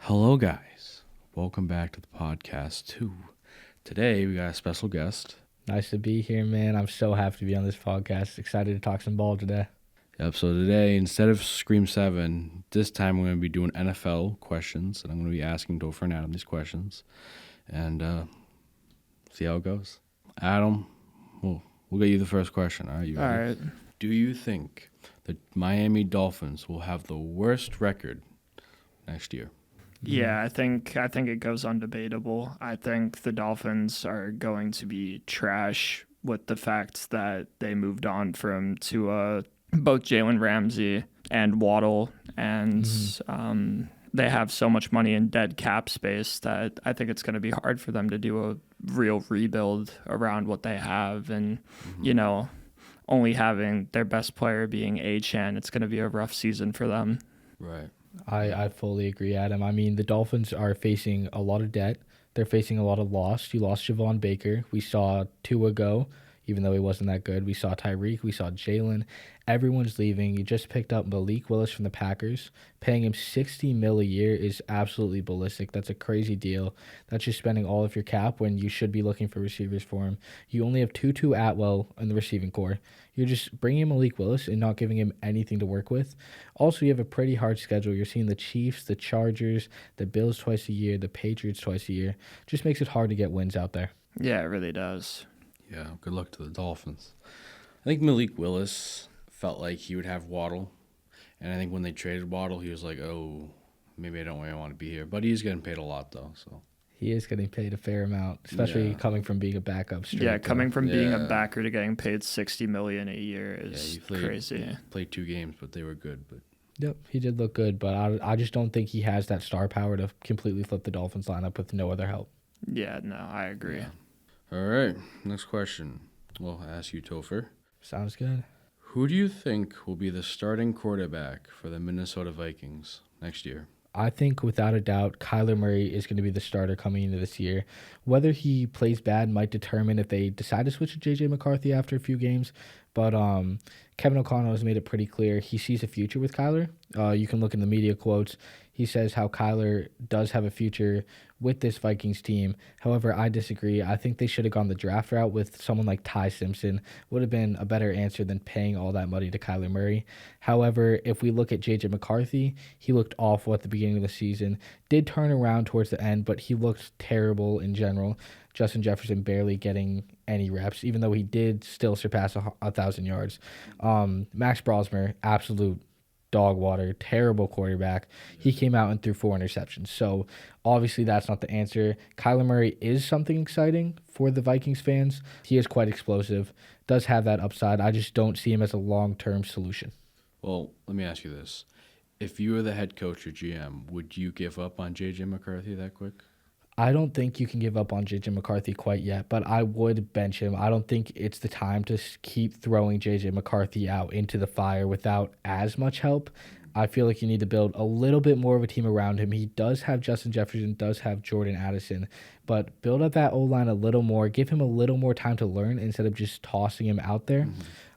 Hello, guys. Welcome back to the podcast, too. Today, we got a special guest. Nice to be here, man. I'm so happy to be on this podcast. Excited to talk some ball today. Yep, so today, instead of Scream 7, this time we're going to be doing NFL questions, and I'm going to be asking Topher and Adam these questions, and see how it goes. Adam, we'll get you the first question. All right, you ready? All right. Do you think the Miami Dolphins will have the worst record next year? Yeah, I think it goes undebatable. I think the Dolphins are going to be trash with the fact that they moved on from Tua, both Jalen Ramsey and Waddle, and they have so much money in dead cap space that I think it's going to be hard for them to do a real rebuild around what they have, and only having their best player being Achane, it's going to be a rough season for them. Right. I fully agree, Adam. I mean, the Dolphins are facing a lot of debt. They're facing a lot of loss. You lost Javon Baker. We saw Tua go, even though he wasn't that good. We saw Tyreek. We saw Jalen. Everyone's leaving. You just picked up Malik Willis from the Packers. Paying him $60 million a year is absolutely ballistic. That's a crazy deal. That's just spending all of your cap when you should be looking for receivers for him. You only have Tutu Atwell in the receiving core. You're just bringing Malik Willis and not giving him anything to work with. Also, you have a pretty hard schedule. You're seeing the Chiefs, the Chargers, the Bills twice a year, the Patriots twice a year. Just makes it hard to get wins out there. Yeah, it really does. Yeah, good luck to the Dolphins. I think Malik Willis felt like he would have Waddle. And I think when they traded Waddle, he was like, oh, maybe I don't really want to be here. But he's getting paid a lot, though. So he is getting paid a fair amount, especially coming from being a backup. Coming from being a backer to getting paid $60 million a year is crazy. He played 2 games, but they were good. But yep, he did look good, but I just don't think he has that star power to completely flip the Dolphins lineup with no other help. Yeah, no, I agree. Yeah. All right, next question. Well, I'll ask you, Topher. Sounds good. Who do you think will be the starting quarterback for the Minnesota Vikings next year? I think without a doubt, Kyler Murray is going to be the starter coming into this year. Whether he plays bad might determine if they decide to switch to J.J. McCarthy after a few games. But Kevin O'Connell has made it pretty clear he sees a future with Kyler. You can look in the media quotes. He says how Kyler does have a future with this Vikings team. However, I disagree. I think they should have gone the draft route with someone like Ty Simpson. Would have been a better answer than paying all that money to Kyler Murray. However, if we look at J.J. McCarthy, he looked awful at the beginning of the season. Did turn around towards the end, but he looked terrible in general. Justin Jefferson barely getting any reps, even though he did still surpass 1,000 yards. Max Brosmer, absolute dog water, terrible quarterback. He came out and threw 4 interceptions. So obviously that's not the answer. Kyler Murray is something exciting for the Vikings fans. He is quite explosive, does have that upside. I just don't see him as a long-term solution. Well, let me ask you this. If you were the head coach or GM, would you give up on J.J. McCarthy that quick? I don't think you can give up on J.J. McCarthy quite yet, but I would bench him. I don't think it's the time to keep throwing J.J. McCarthy out into the fire without as much help. I feel like you need to build a little bit more of a team around him. He does have Justin Jefferson, does have Jordan Addison, but build up that O-line a little more. Give him a little more time to learn instead of just tossing him out there,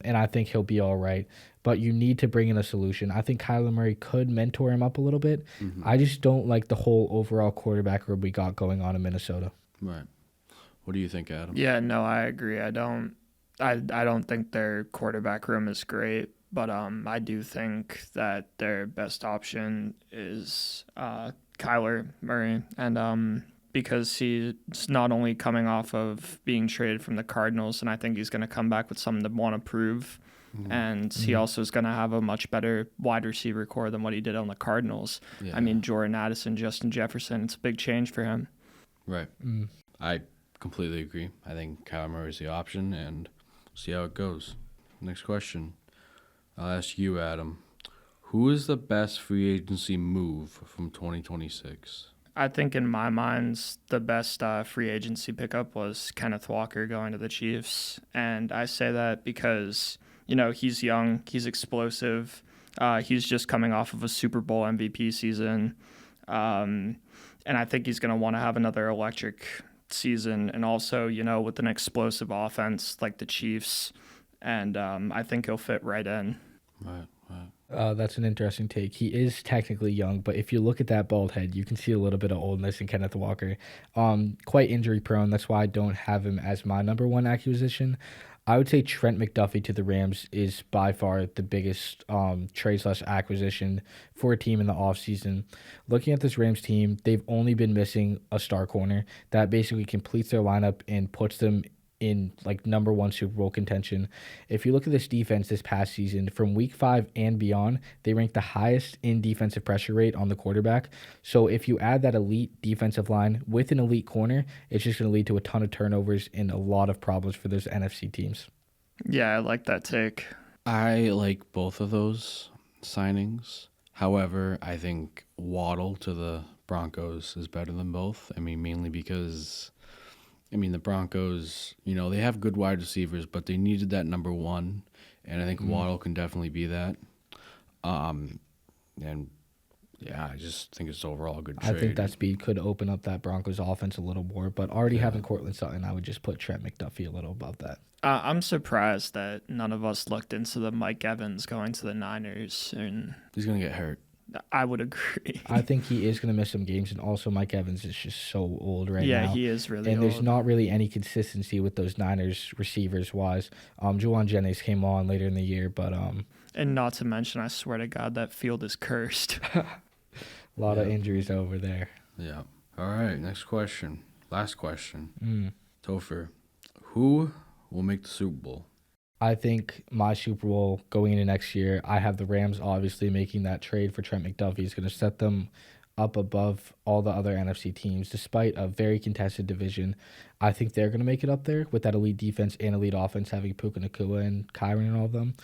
and I think he'll be all right. But you need to bring in a solution. I think Kyler Murray could mentor him up a little bit. I just don't like the whole overall quarterback room we got going on in Minnesota. Right. What do you think, Adam? Yeah, no, I agree. I don't think their quarterback room is great, but I do think that their best option is Kyler Murray, and because he's not only coming off of being traded from the Cardinals, and I think he's going to come back with something to want to prove. And he also is going to have a much better wide receiver core than what he did on the Cardinals. Yeah. I mean, Jordan Addison, Justin Jefferson, it's a big change for him. Right. I completely agree. I think Kyler Murray is the option, and see how it goes. Next question. I'll ask you, Adam. Who is the best free agency move from 2026? I think in my mind, the best free agency pickup was Kenneth Walker going to the Chiefs. And I say that because he's young, he's explosive, he's just coming off of a Super Bowl MVP season, and I think he's going to want to have another electric season, and also, with an explosive offense like the Chiefs, and I think he'll fit right in. Right. That's an interesting take. He is technically young, but if you look at that bald head, you can see a little bit of oldness in Kenneth Walker. Quite injury prone. That's why I don't have him as my number one acquisition. I would say Trent McDuffie to the Rams is by far the biggest trade slash acquisition for a team in the offseason. Looking at this Rams team, they've only been missing a star corner that basically completes their lineup and puts them in like number one Super Bowl contention. If you look at this defense this past season, from week 5 and beyond, they ranked the highest in defensive pressure rate on the quarterback. So if you add that elite defensive line with an elite corner, it's just going to lead to a ton of turnovers and a lot of problems for those NFC teams. Yeah, I like that take. I like both of those signings. However, I think Waddle to the Broncos is better than both. I mean, mainly because the Broncos, they have good wide receivers, but they needed that number one, and I think Waddle can definitely be that. And yeah, I just think it's overall a good trade. I think that speed could open up that Broncos offense a little more, but already having Cortland Sutton, I would just put Trent McDuffie a little above that. I'm surprised that none of us looked into the Mike Evans going to the Niners, and He's gonna get hurt. I would agree. I think he is going to miss some games, and also Mike Evans is just so old right now. Yeah, he is really and old. there's not really any consistency with those Niners receivers wise. Juwan Jennings came on later in the year, but And not to mention, I swear to God, that field is cursed. a lot of injuries over there. Yeah. All right. Next question. Last question. Topher, who will make the Super Bowl? I think my Super Bowl going into next year, I have the Rams obviously making that trade for Trent McDuffie is going to set them up above all the other NFC teams, despite a very contested division. I think they're going to make it up there with that elite defense and elite offense, having Puka Nacua and Kyron and all of them.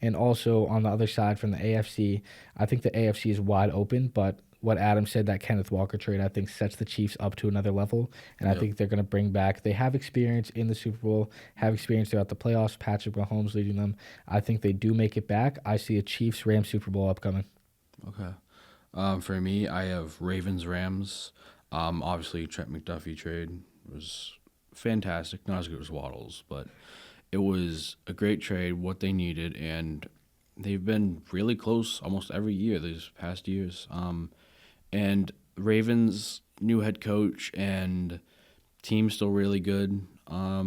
And also on the other side from the AFC, I think the AFC is wide open, but what Adam said, that Kenneth Walker trade, I think sets the Chiefs up to another level. And I think they're going to bring back, they have experience in the Super Bowl, have experience throughout the playoffs, Patrick Mahomes leading them. I think they do make it back. I see a Chiefs-Rams Super Bowl upcoming. Okay. For me, I have Ravens-Rams. Obviously, Trent McDuffie trade was fantastic. Not as good as Waddles, but it was a great trade, what they needed, and they've been really close almost every year these past years. And Ravens, new head coach, and team still really good. I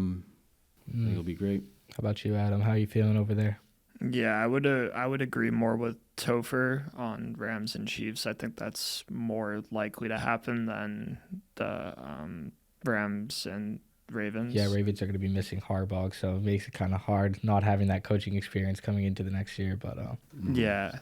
think it'll be great. How about you, Adam? How are you feeling over there? Yeah, I would agree more with Topher on Rams and Chiefs. I think that's more likely to happen than the Rams and Ravens. Yeah, Ravens are going to be missing Harbaugh, so it makes it kind of hard not having that coaching experience coming into the next year. But yeah,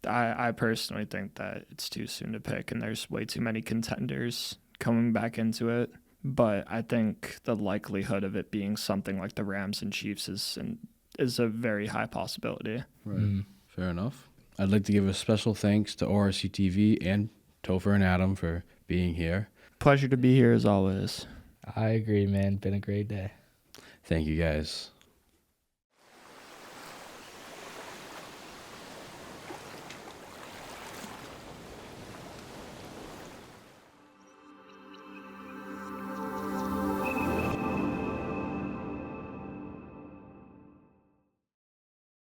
I personally think that it's too soon to pick, and there's way too many contenders coming back into it. But I think the likelihood of it being something like the Rams and Chiefs is a very high possibility. Right. Fair enough. I'd like to give a special thanks to ORC TV and Topher and Adam for being here. Pleasure to be here as always. I agree, man. Been a great day. Thank you, guys.